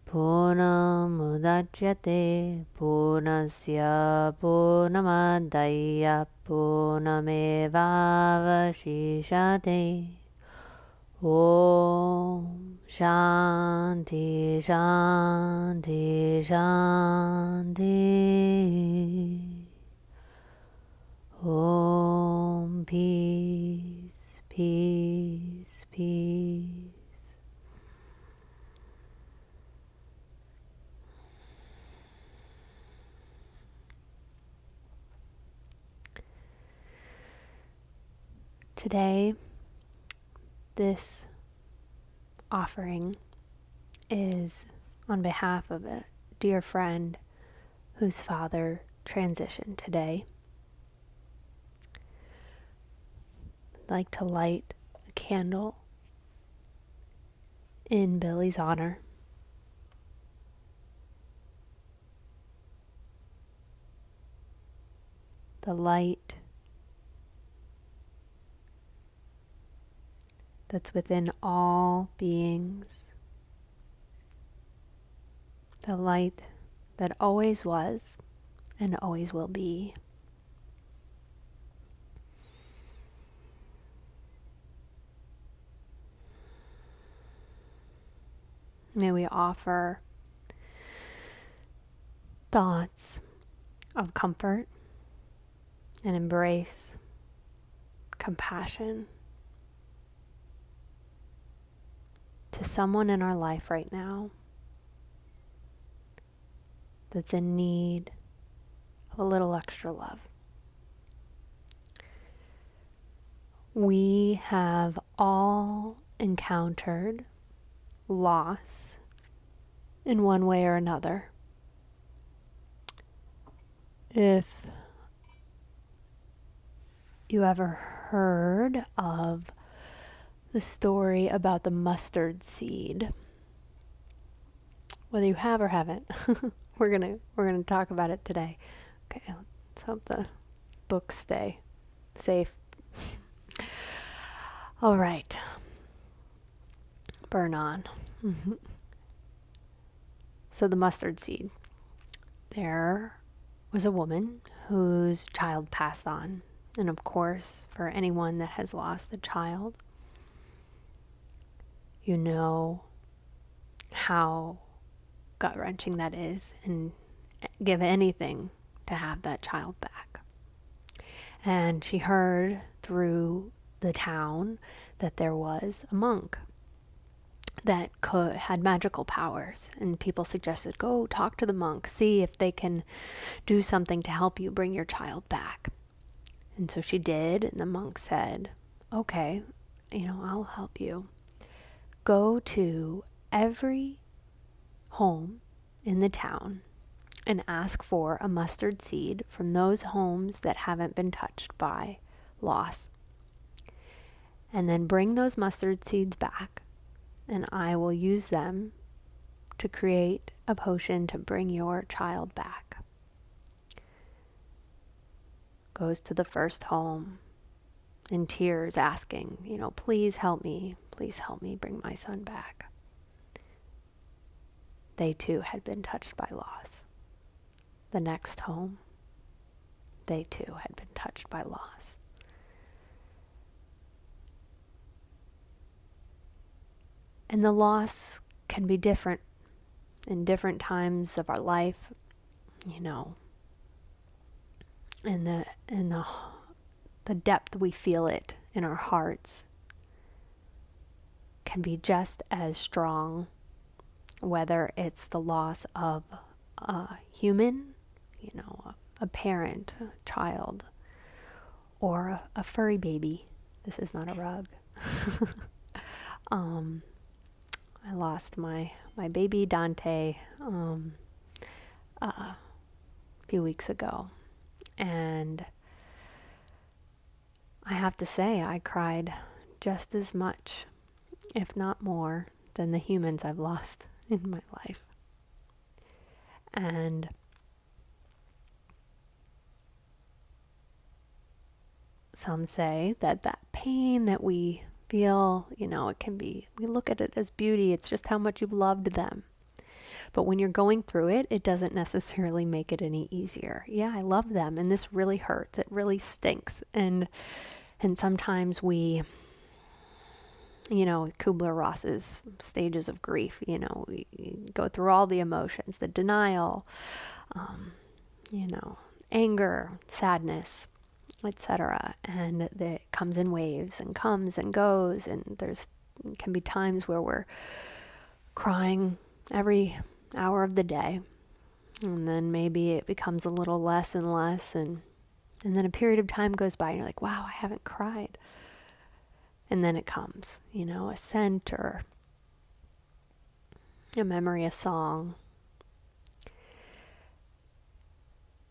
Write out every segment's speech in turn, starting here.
Purnamudachyate Purnasya Purnamadaya Purnamevavashishate. Om Shanti Shanti Shanti. Om Peace Peace Peace. Today, this offering is on behalf of a dear friend whose father transitioned today. I'd like to light a candle in Billy's honor. The light that's within all beings, the light that always was and always will be. May we offer thoughts of comfort and embrace, compassion to someone in our life right now that's in need of a little extra love. We have all encountered loss in one way or another. If you ever heard of the story about the mustard seed, whether you have or haven't, we're gonna talk about it today. Okay, let's hope the books stay safe. All right, burn on. So the mustard seed. There was a woman whose child passed on. And of course, for anyone that has lost a child, you know how gut-wrenching that is, and give anything to have that child back. And she heard through the town that there was a monk that had magical powers, and people suggested, go talk to the monk, see if they can do something to help you bring your child back. And so she did, and the monk said, okay, I'll help you. Go to every home in the town and ask for a mustard seed from those homes that haven't been touched by loss. And then bring those mustard seeds back, and I will use them to create a potion to bring your child back. Goes to the first home in tears, asking, please help me bring my son back. They too had been touched by loss. The next home, they too had been touched by loss. And the loss can be different in different times of our life, in the depth we feel it in our hearts can be just as strong, whether it's the loss of a human, a parent, a child, or a furry baby. This is not a rug. I lost my baby Dante a few weeks ago, and I have to say I cried just as much, if not more, than the humans I've lost in my life. And some say that pain that we feel, it can be, we look at it as beauty. It's just how much you've loved them. But when you're going through it, it doesn't necessarily make it any easier. Yeah, I love them, and this really hurts. It really stinks. And sometimes we, Kubler-Ross's stages of grief, we go through all the emotions, the denial, you know, anger, sadness, etc. And it comes in waves and comes and goes, and can be times where we're crying every hour of the day, and then maybe it becomes a little less and less, and then a period of time goes by and you're like, wow, I haven't cried. And then it comes, a scent or a memory, a song.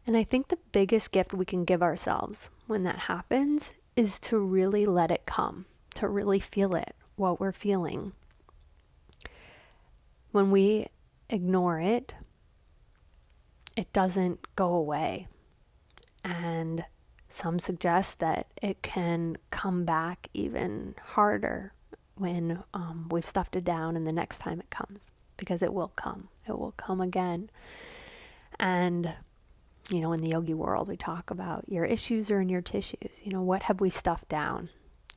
And I think the biggest gift we can give ourselves when that happens is to really let it come, to really feel it, what we're feeling. When we ignore it, it doesn't go away. And some suggest that it can come back even harder when we've stuffed it down, and the next time it comes, because it will come. It will come again. And, in the yogi world, we talk about your issues are in your tissues. What have we stuffed down?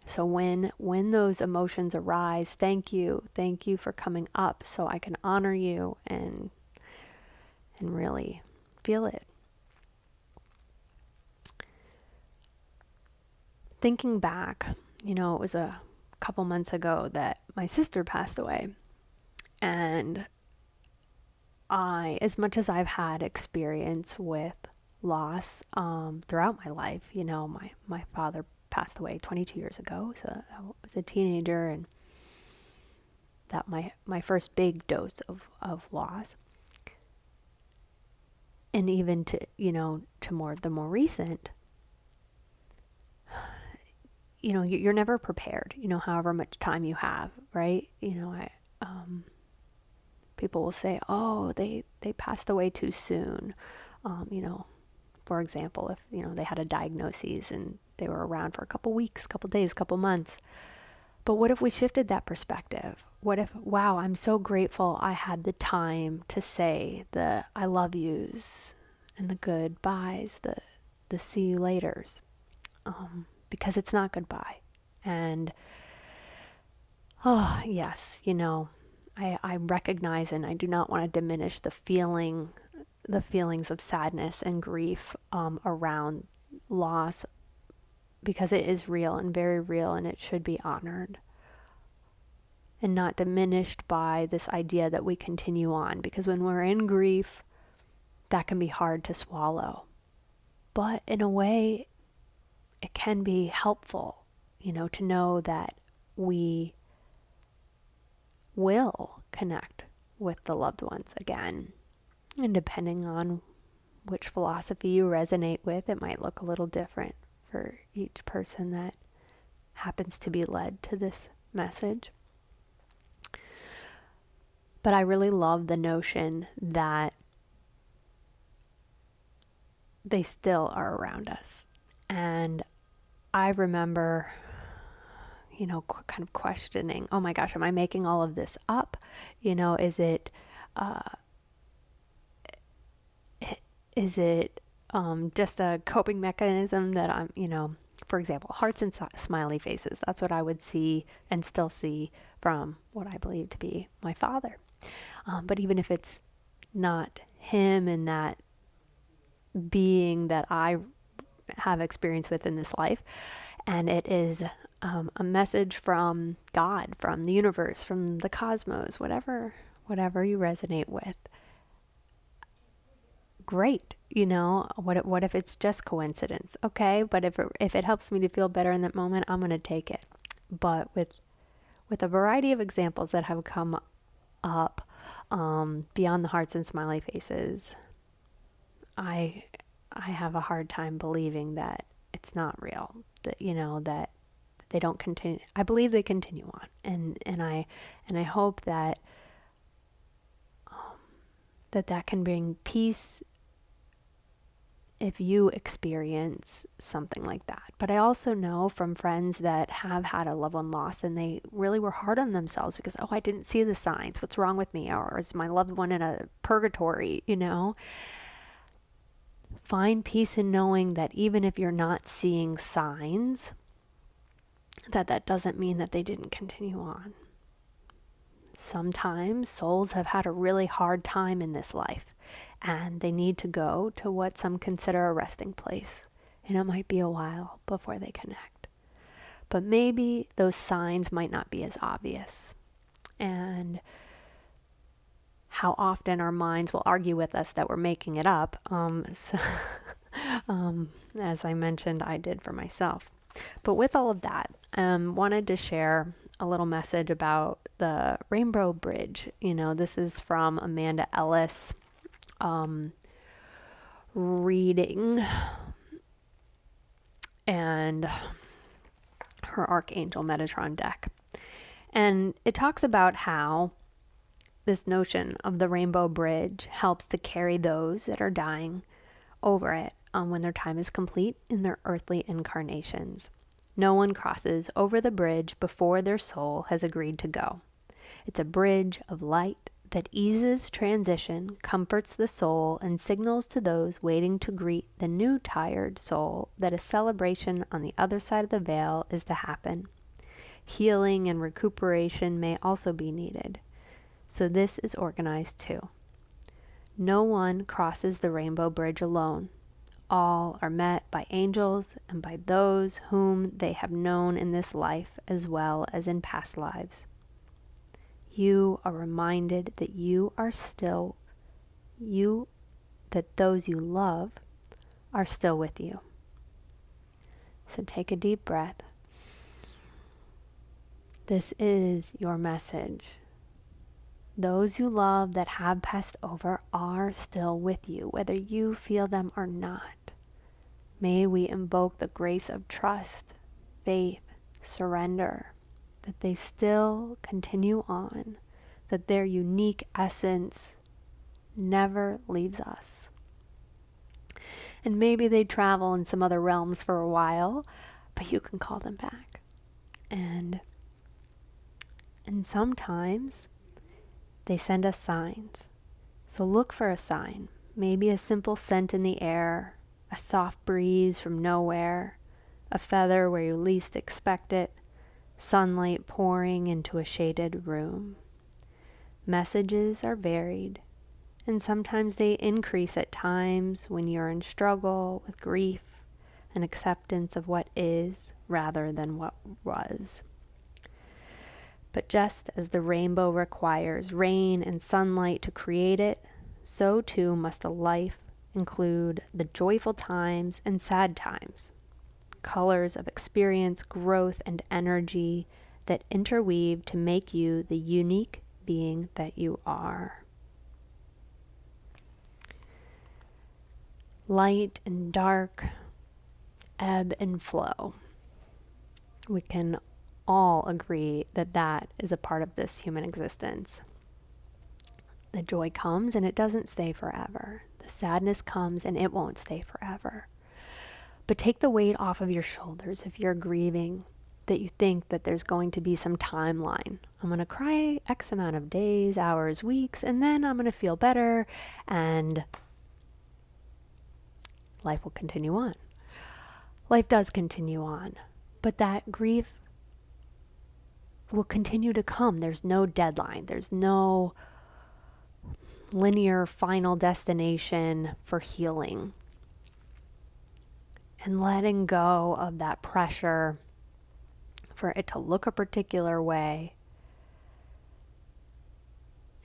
So when those emotions arise, thank you for coming up so I can honor you and really feel it. Thinking back, it was a couple months ago that my sister passed away. And as much as I've had experience with loss throughout my life, my father passed away 22 years ago, so I was a teenager, and that my first big dose of loss. And even to the more recent, you're never prepared, however much time you have, right? People will say, oh, they passed away too soon. For example, if, they had a diagnosis and they were around for a couple weeks, couple days, couple months. But what if we shifted that perspective? What if, wow, I'm so grateful I had the time to say the I love yous and the goodbyes, the see you laters. Because it's not goodbye. And, oh, yes, I recognize, and I do not want to diminish the feelings of sadness and grief around loss, because it is real and very real, and it should be honored and not diminished by this idea that we continue on, because when we're in grief, that can be hard to swallow. But in a way, it can be helpful, to know that we will connect with the loved ones again. And depending on which philosophy you resonate with, it might look a little different for each person that happens to be led to this message. But I really love the notion that they still are around us. And I remember, kind of questioning, oh my gosh, am I making all of this up? Is it just a coping mechanism that I'm, for example, hearts and smiley faces. That's what I would see and still see from what I believe to be my father. But even if it's not him and that being that I have experience with in this life, and it is a message from God, from the universe, from the cosmos, whatever you resonate with. Great, what if it's just coincidence? Okay, but if it helps me to feel better in that moment, I'm going to take it. But with a variety of examples that have come up beyond the hearts and smiley faces, I have a hard time believing that it's not real, that that they don't continue. I believe they continue on, and I hope that that can bring peace if you experience something like that. But I also know from friends that have had a loved one lost and they really were hard on themselves because, oh, I didn't see the signs. What's wrong with me? Or is my loved one in a purgatory, you know? Find peace in knowing that even if you're not seeing signs, that doesn't mean that they didn't continue on. Sometimes souls have had a really hard time in this life and they need to go to what some consider a resting place. And it might be a while before they connect. But maybe those signs might not be as obvious. And how often our minds will argue with us that we're making it up. As I mentioned, I did for myself. But with all of that, wanted to share a little message about the Rainbow Bridge. You know, this is from Amanda Ellis reading and her Archangel Metatron deck. And it talks about how this notion of the Rainbow Bridge helps to carry those that are dying over it when their time is complete in their earthly incarnations. No one crosses over the bridge before their soul has agreed to go. It's a bridge of light that eases transition, comforts the soul, and signals to those waiting to greet the new tired soul that a celebration on the other side of the veil is to happen. Healing and recuperation may also be needed. So this is organized too. No one crosses the Rainbow Bridge alone. All are met by angels and by those whom they have known in this life as well as in past lives. You are reminded that that those you love are still with you. So take a deep breath. This is your message. Those you love that have passed over are still with you, whether you feel them or not. May we invoke the grace of trust, faith, surrender, that they still continue on, that their unique essence never leaves us. And maybe they travel in some other realms for a while, but you can call them back. And sometimes they send us signs. So look for a sign, maybe a simple scent in the air, a soft breeze from nowhere, a feather where you least expect it, sunlight pouring into a shaded room. Messages are varied, and sometimes they increase at times when you're in struggle with grief and acceptance of what is rather than what was. But just as the rainbow requires rain and sunlight to create it, so too must a life include the joyful times and sad times, colors of experience, growth, and energy that interweave to make you the unique being that you are. Light and dark, ebb and flow. We can all agree that that is a part of this human existence. The joy comes and it doesn't stay forever. The sadness comes and it won't stay forever. But take the weight off of your shoulders if you're grieving, that you think that there's going to be some timeline. I'm going to cry X amount of days, hours, weeks, and then I'm going to feel better and life will continue on. Life does continue on, but that grief will continue to come. There's no deadline. There's no linear final destination for healing. And letting go of that pressure for it to look a particular way.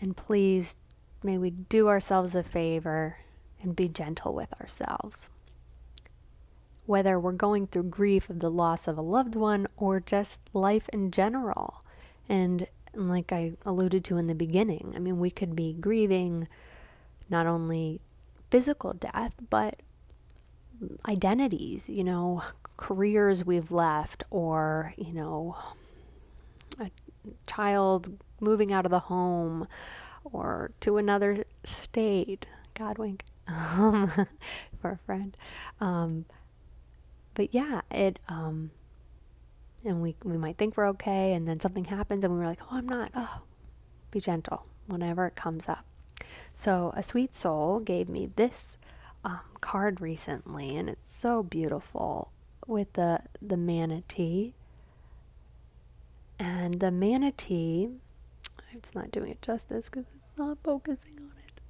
And please, may we do ourselves a favor and be gentle with ourselves. Whether we're going through grief of the loss of a loved one or just life in general. And like I alluded to in the beginning, I mean, we could be grieving not only physical death, but identities, careers we've left, or, a child moving out of the home or to another state. God wink. for a friend. But yeah, and we might think we're okay, and then something happens and we're like, oh, I'm not. Oh, be gentle whenever it comes up. So a sweet soul gave me this card recently, and it's so beautiful with the manatee. And the manatee, it's not doing it justice because it's not focusing on it.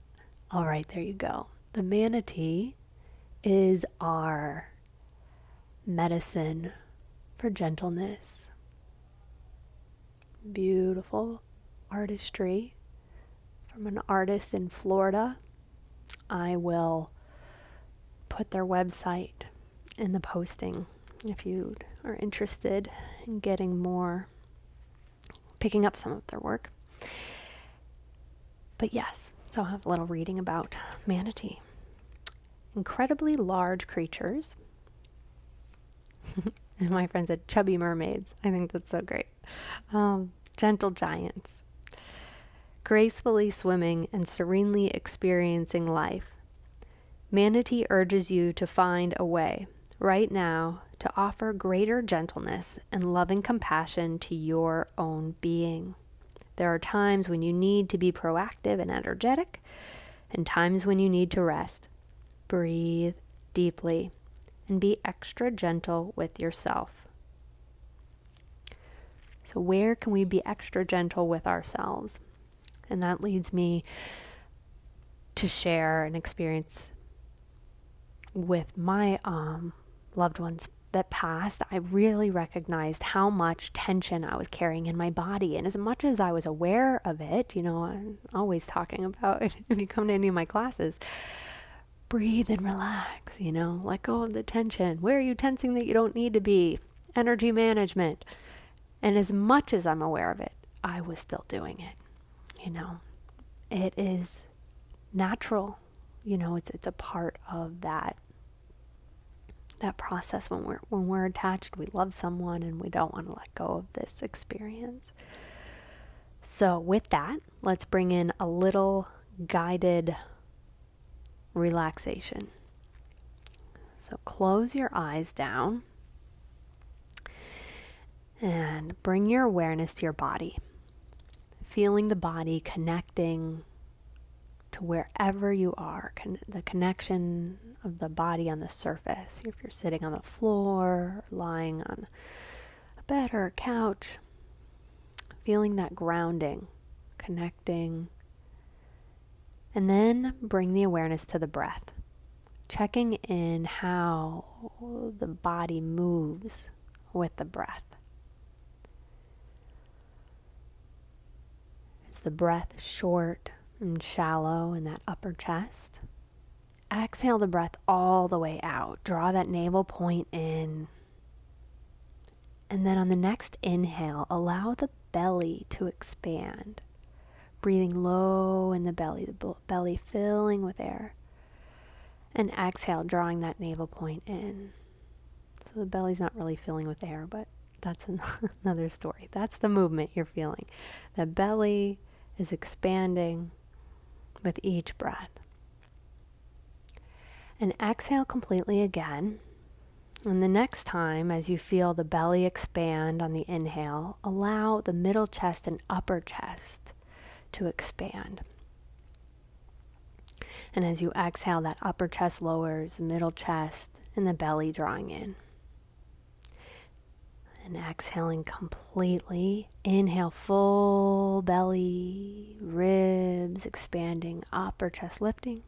All right, there you go. The manatee is our medicine for gentleness. Beautiful artistry from an artist in Florida. I will put their website in the posting if you are interested in getting more, picking up some of their work. But yes, so I'll have a little reading about manatee. Incredibly large creatures. And my friend said chubby mermaids. I think that's so great. Gentle giants. Gracefully swimming and serenely experiencing life. Manatee urges you to find a way, right now, to offer greater gentleness and loving compassion to your own being. There are times when you need to be proactive and energetic, and times when you need to rest. Breathe deeply and be extra gentle with yourself. So where can we be extra gentle with ourselves? And that leads me to share an experience with my loved ones that passed. I really recognized how much tension I was carrying in my body. And as much as I was aware of it, I'm always talking about it if you come to any of my classes, breathe and relax, let go of the tension. Where are you tensing that you don't need to be? Energy management. And as much as I'm aware of it, I was still doing it. It is natural. It's a part of that process when we're attached. We love someone and we don't want to let go of this experience. So with that, let's bring in a little guided relaxation. So close your eyes down and bring your awareness to your body. Feeling the body connecting to wherever you are, the connection of the body on the surface. If you're sitting on the floor, or lying on a bed or a couch, feeling that grounding, connecting. And then bring the awareness to the breath, checking in how the body moves with the breath. Is the breath short and shallow in that upper chest? Exhale the breath all the way out. Draw that navel point in. And then on the next inhale, allow the belly to expand. Breathing low in the belly filling with air. And exhale, drawing that navel point in. So the belly's not really filling with air, but that's another story. That's the movement you're feeling. The belly is expanding with each breath. And exhale completely again. And the next time, as you feel the belly expand on the inhale, allow the middle chest and upper chest to expand. And as you exhale, that upper chest lowers, middle chest, and the belly drawing in. And exhaling completely. Inhale, full belly, ribs expanding, upper chest lifting.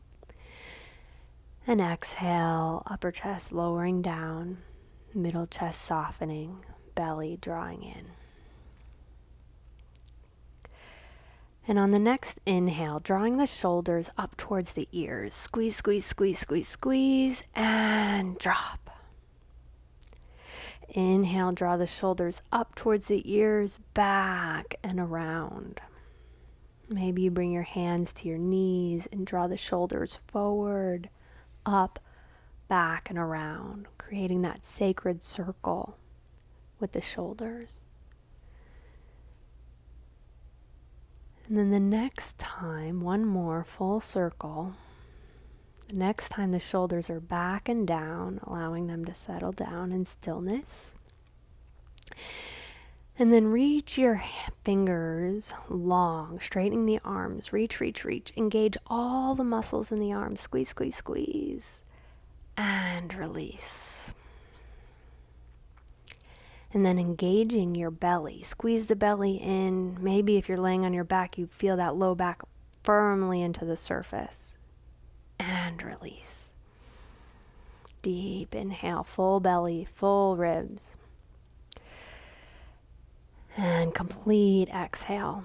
And exhale, upper chest lowering down, middle chest softening, belly drawing in. And on the next inhale, drawing the shoulders up towards the ears. Squeeze, squeeze, squeeze, squeeze, squeeze, and drop. Inhale, draw the shoulders up towards the ears, back and around. Maybe you bring your hands to your knees and draw the shoulders forward, up, back, and around, creating that sacred circle with the shoulders. And then the next time, one more full circle. The next time the shoulders are back and down, allowing them to settle down in stillness. And then reach your fingers long, straightening the arms. Reach, reach, reach. Engage all the muscles in the arms. Squeeze, squeeze, squeeze. And release. And then engaging your belly. Squeeze the belly in. Maybe if you're laying on your back, you feel that low back firmly into the surface. And release. Deep inhale, full belly, full ribs. And complete exhale.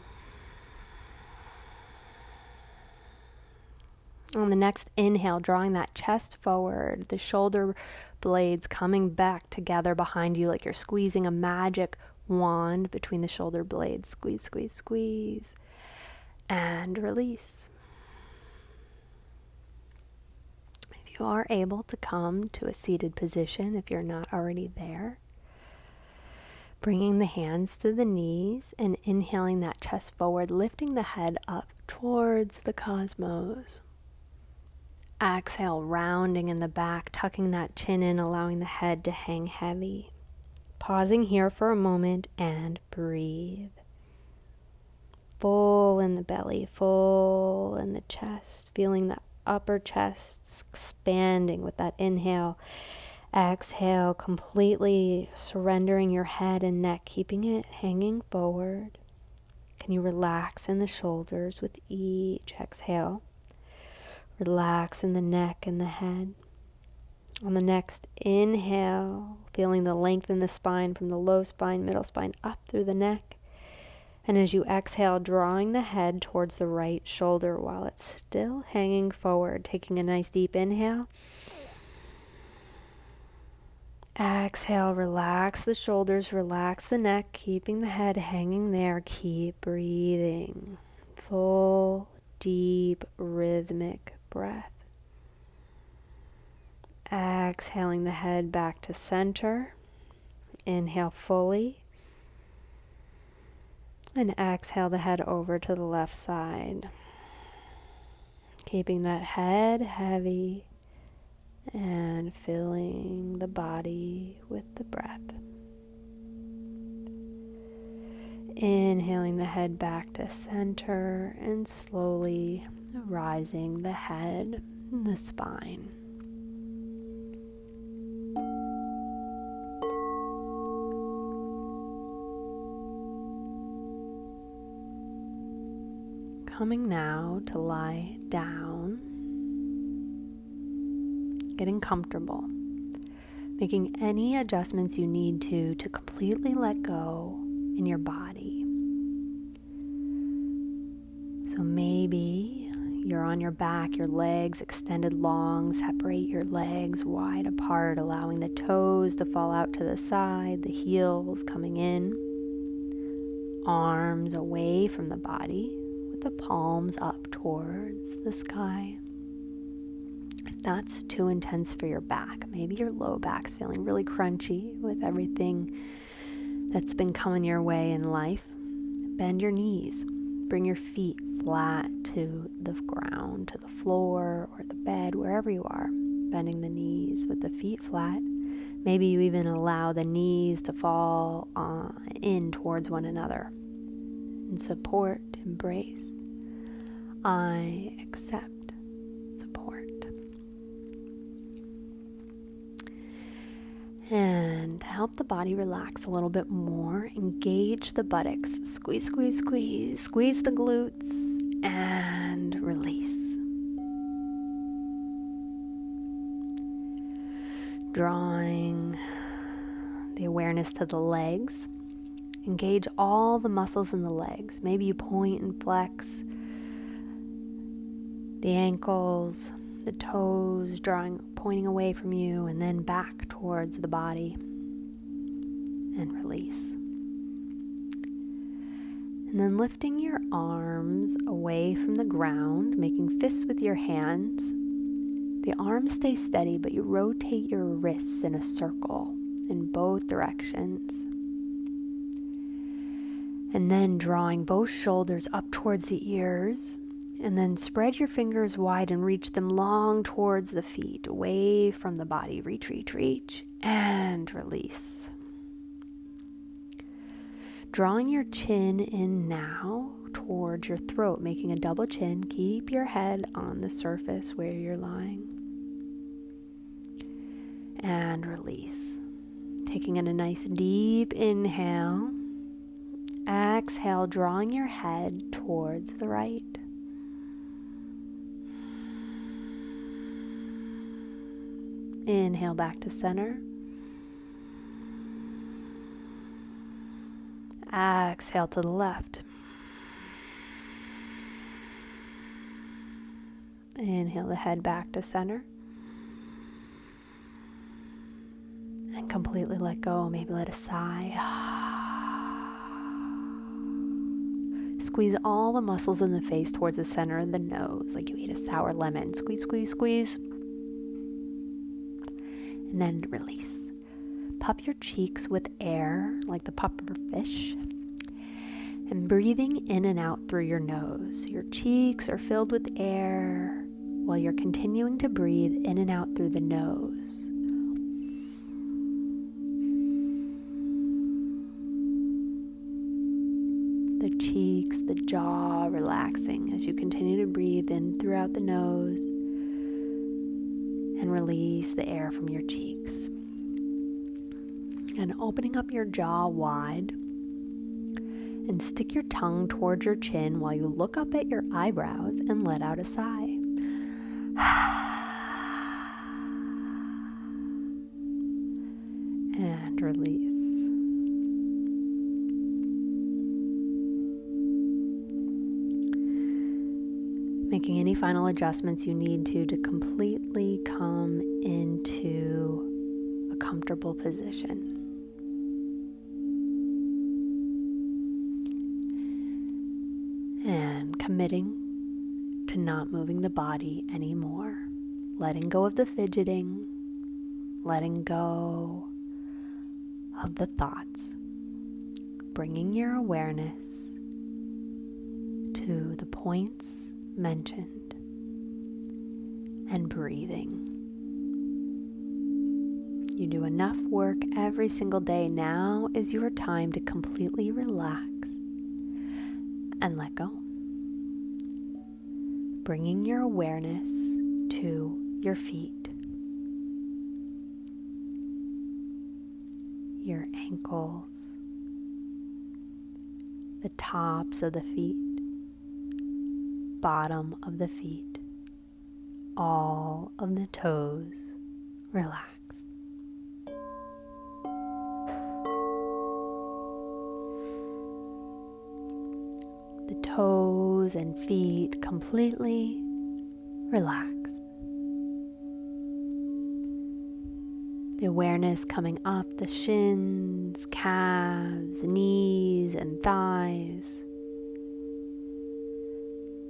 On the next inhale, drawing that chest forward, the shoulder blades coming back together behind you like you're squeezing a magic wand between the shoulder blades. Squeeze, squeeze, squeeze. And release. If you are able to come to a seated position, if you're not already there, bringing the hands to the knees and inhaling that chest forward, lifting the head up towards the cosmos. Exhale, rounding in the back, tucking that chin in, allowing the head to hang heavy. Pausing here for a moment and breathe. Full in the belly, full in the chest, feeling the upper chest expanding with that inhale. Exhale, completely surrendering your head and neck, keeping it hanging forward. Can you relax in the shoulders with each exhale? Relax in the neck and the head. On the next inhale, feeling the length in the spine from the low spine, middle spine, up through the neck. And as you exhale, drawing the head towards the right shoulder while it's still hanging forward, taking a nice deep inhale. Exhale, relax the shoulders, relax the neck, keeping the head hanging there. Keep breathing. Full, deep, rhythmic breath. Exhaling the head back to center. Inhale fully. And exhale the head over to the left side. Keeping that head heavy. And filling the body with the breath. Inhaling the head back to center and slowly rising the head and the spine. Coming now to lie down. Getting comfortable, making any adjustments you need to completely let go in your body. So maybe you're on your back, your legs extended long, separate your legs wide apart, allowing the toes to fall out to the side, the heels coming in, arms away from the body with the palms up towards the sky. If that's too intense for your back, maybe your low back's feeling really crunchy with everything that's been coming your way in life. Bend your knees. Bring your feet flat to the ground, to the floor or the bed, wherever you are. Bending the knees with the feet flat. Maybe you even allow the knees to fall in towards one another. And support, embrace. I accept. And to help the body relax a little bit more, engage the buttocks. Squeeze, squeeze, squeeze. Squeeze the glutes and release. Drawing the awareness to the legs. Engage all the muscles in the legs. Maybe you point and flex the ankles, the toes, pointing away from you and then back towards the body, and release. And then lifting your arms away from the ground, making fists with your hands. The arms stay steady, but you rotate your wrists in a circle in both directions. And then drawing both shoulders up towards the ears And then spread your fingers wide and reach them long towards the feet, away from the body. Reach, reach, reach, and release. Drawing your chin in now towards your throat, making a double chin. Keep your head on the surface where you're lying. And release. Taking in a nice deep inhale. Exhale, drawing your head towards the right. Inhale back to center. Exhale to the left. Inhale the head back to center. And completely let go. Maybe let a sigh. Squeeze all the muscles in the face towards the center of the nose, like you ate a sour lemon. Squeeze, squeeze, squeeze. And then release. Puff your cheeks with air, like the puff of a fish. And breathing in and out through your nose. Your cheeks are filled with air while you're continuing to breathe in and out through the nose. The cheeks, the jaw relaxing as you continue to breathe in throughout the nose and release the air from your cheeks. And opening up your jaw wide and stick your tongue towards your chin while you look up at your eyebrows and let out a sigh. And release. Making any final adjustments you need to completely come into a comfortable position. And committing to not moving the body anymore. Letting go of the fidgeting, letting go of the thoughts. Bringing your awareness to the points mentioned and breathing. You do enough work every single day. Now is your time to completely relax and let go. Bringing your awareness to your feet, your ankles, the tops of the feet, bottom of the feet, all of the toes relaxed. The toes and feet completely relaxed. The awareness coming up the shins, calves, knees, and thighs.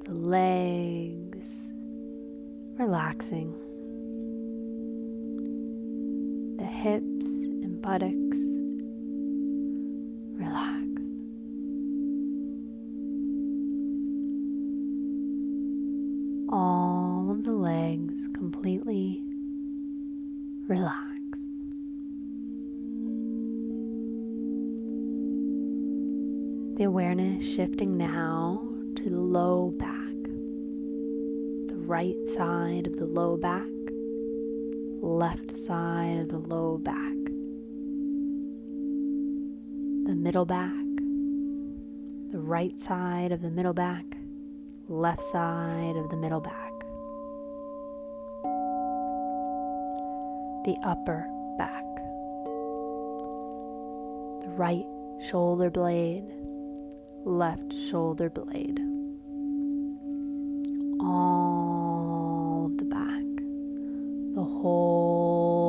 The legs relaxing, the hips and buttocks relaxed, all of the legs completely relaxed. The awareness shifting now to the low back, the right side of the low back, left side of the low back, the middle back, the right side of the middle back, left side of the middle back, the upper back, the right shoulder blade, left shoulder blade, all of the back, the whole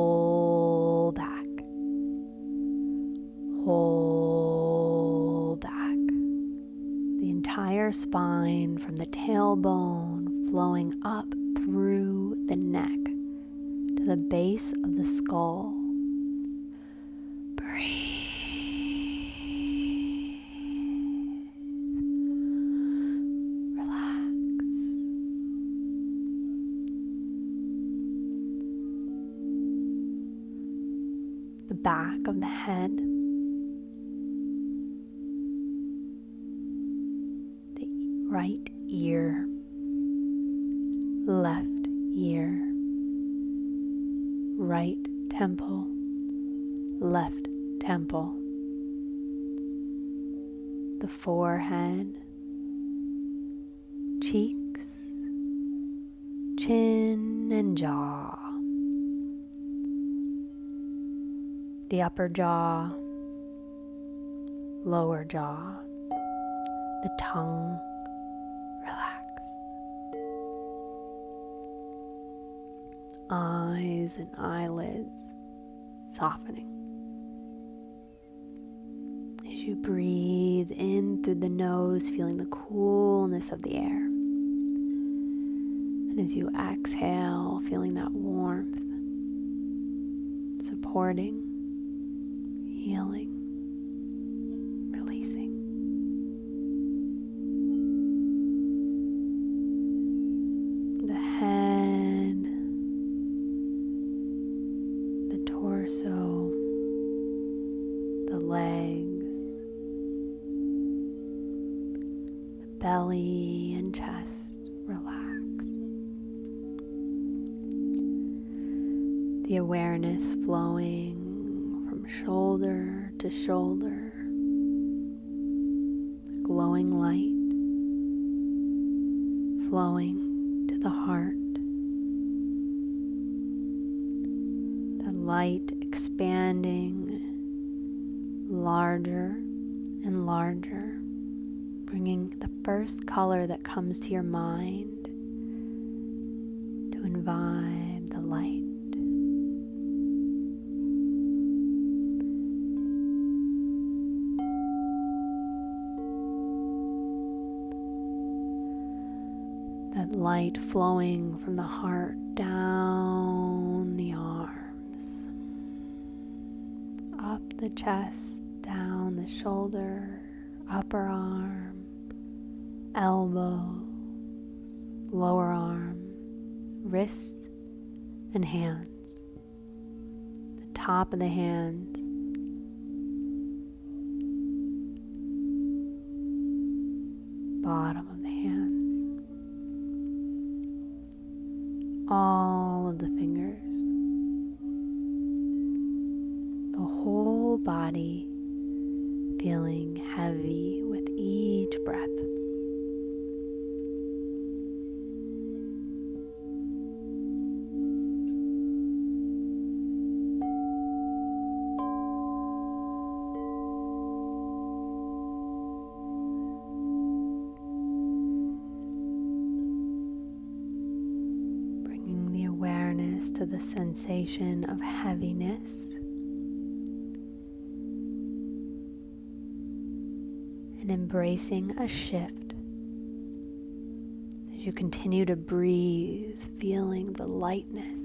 back, whole back, the entire spine from the tailbone flowing up through the neck to the base of the skull. Breathe. Relax. the back of the head, the right ear, left ear, right temple, left temple, the forehead, cheeks, chin and jaw, the upper jaw, lower jaw, the tongue relaxed, eyes and eyelids softening. As you breathe in through the nose, feeling the coolness of the air. And as you exhale, feeling that warmth, supporting, healing, releasing. The head, the torso, the legs, the belly and chest relax. The awareness flowing from shoulder to shoulder, the glowing light flowing to the heart, the light expanding larger and larger, bringing the first color that comes to your mind to imbibe the light. That light flowing from the heart down the arms, up the chest, down the shoulder, upper arm, elbow, lower arm, wrists and hands, the top of the hands, bottom of the hands, all of the fingers, the whole body feeling heavy with each breath. Bringing the awareness to the sensation of heaviness, and embracing a shift as you continue to breathe, feeling the lightness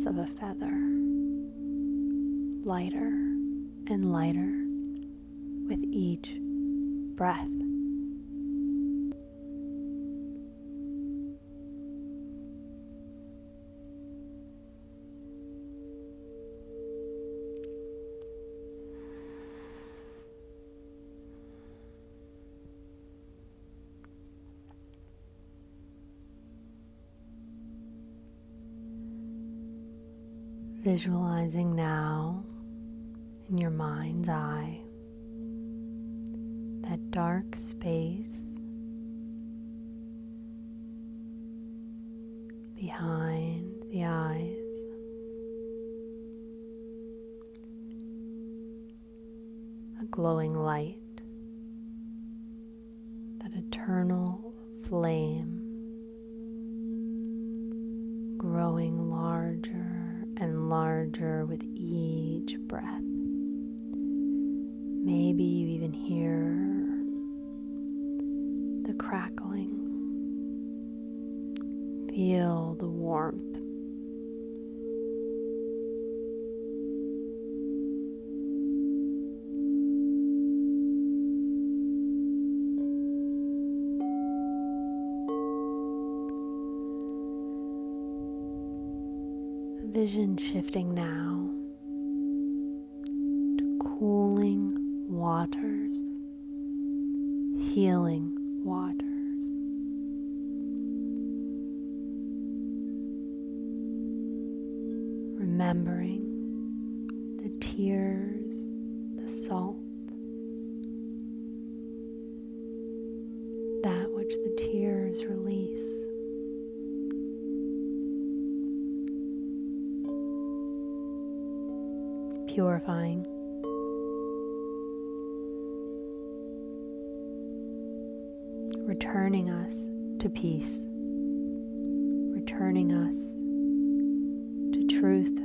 of a feather, lighter and lighter with each breath. Visualizing now in your mind's eye that dark space behind the eyes, a glowing light, that eternal flame growing larger and larger with each breath. Maybe you even hear the crackling. Feel the warmth. vision shifting now to cooling waters, healing waters. Remembering the tears, the salt, that which the tears release. Purifying. Returning us to peace. Returning us to truth.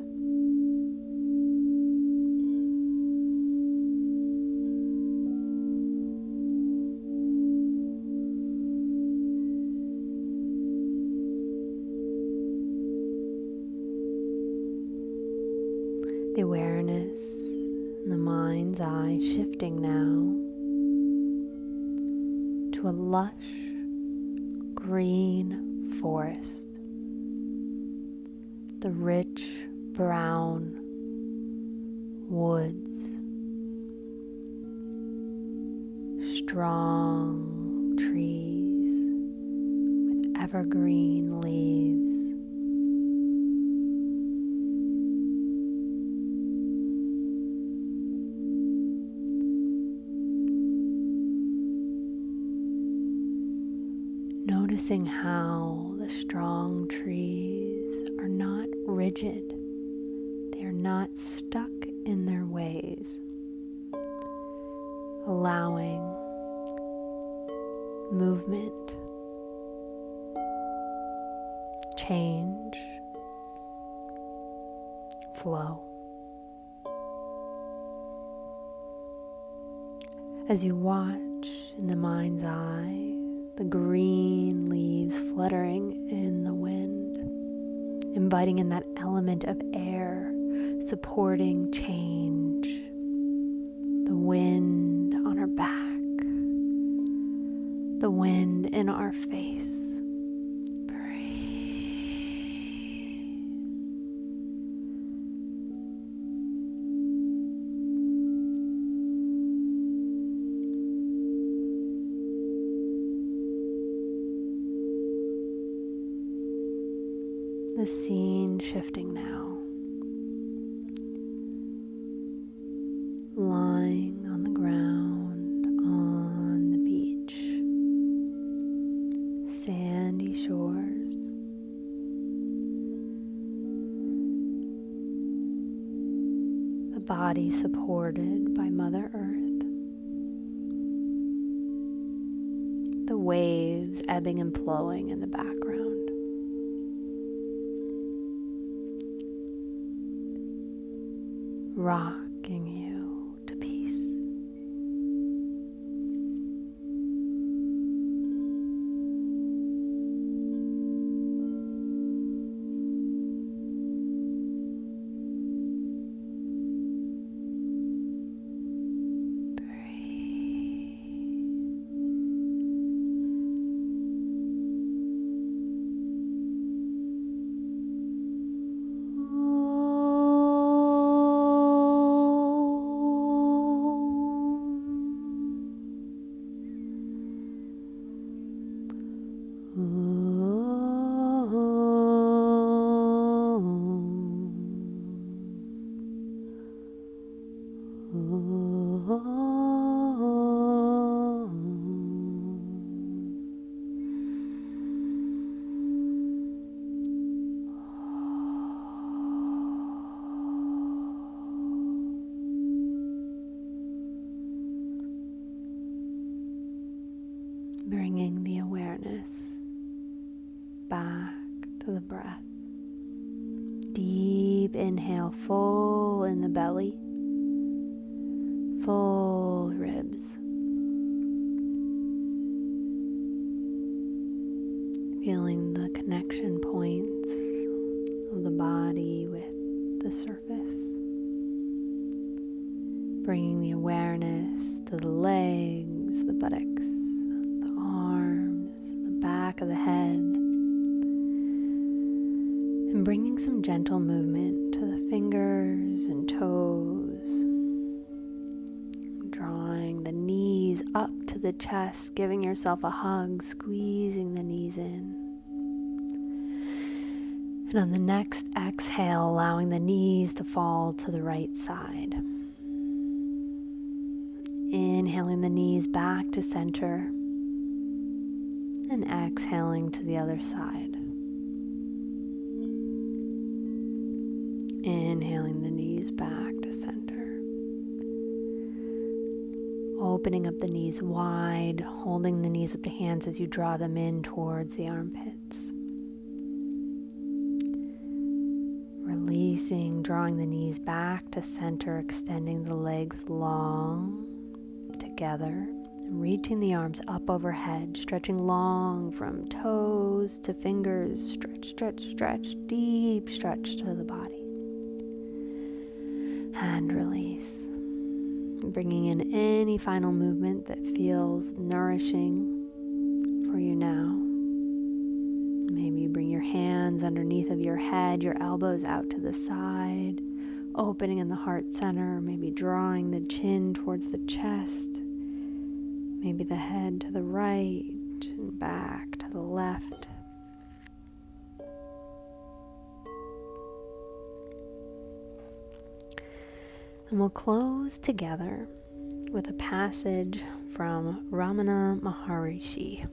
The awareness in the mind's eye shifting now to a lush green forest. The rich brown woods, strong trees with evergreen leaves. Noticing how the strong trees are not rigid. They are not stuck in their ways. Allowing movement, change, flow. As you watch in the mind's eye, the green leaves fluttering in the wind, inviting in that element of air, supporting change. The wind on our back, the wind in our face. The scene shifting now, lying on the ground on the beach, sandy shores, the body supported by Mother Earth, the waves ebbing and flowing in the background. Rocking you to peace. Bringing the awareness back to the breath. Deep inhale, full in the belly, full ribs. Feeling the connection points of the body with the surface. Bringing the awareness to the legs, the buttocks, the arms, the back of the head. And bringing some gentle movement to the fingers and toes, drawing the knees up to the chest, giving yourself a hug, squeezing the knees in. And on the next exhale, allowing the knees to fall to the right side. Inhaling the knees back to center and exhaling to the other side. Inhaling the knees back to center. Opening up the knees wide, holding the knees with the hands as you draw them in towards the armpits. Releasing, drawing the knees back to center, extending the legs long together, and reaching the arms up overhead, stretching long from toes to fingers. Stretch, stretch, stretch, deep stretch to the body. And release. Bringing in any final movement that feels nourishing for you now. Maybe you bring your hands underneath of your head, your elbows out to the side, opening in the heart center, maybe drawing the chin towards the chest, maybe the head to the right and back to the left. And we'll close together with a passage from Ramanamaharshi.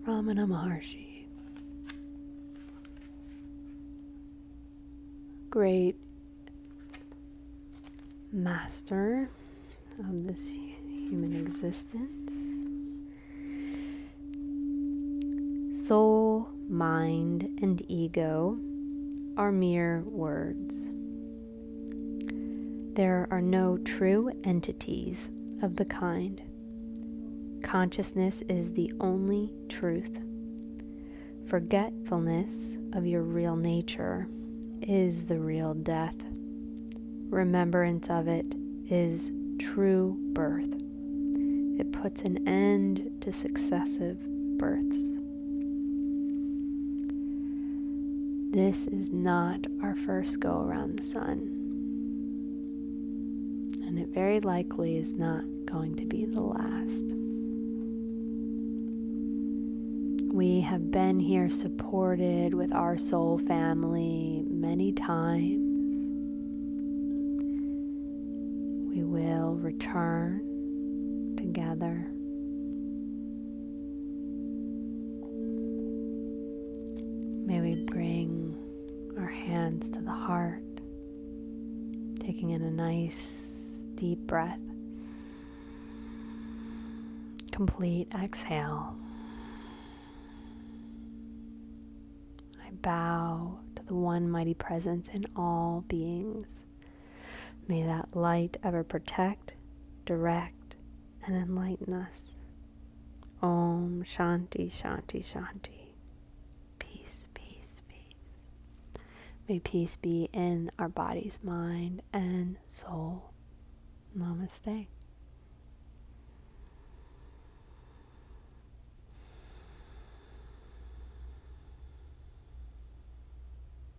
Ramanamaharshi. Great master of this human existence. Soul, mind, and ego are mere words. There are no true entities of the kind. Consciousness is the only truth. Forgetfulness of your real nature is the real death. Remembrance of it is true birth. It puts an end to successive births. This is not our first go around the sun. And it very likely is not going to be the last. We have been here supported with our soul family many times. We will return together. May we bring our hands to the heart, taking in a nice deep breath. Complete exhale. I bow to the one mighty presence in all beings. May that light ever protect, direct, and enlighten us. Om Shanti Shanti Shanti. Peace, peace, peace. May peace be in our bodies, mind, and soul. Namaste.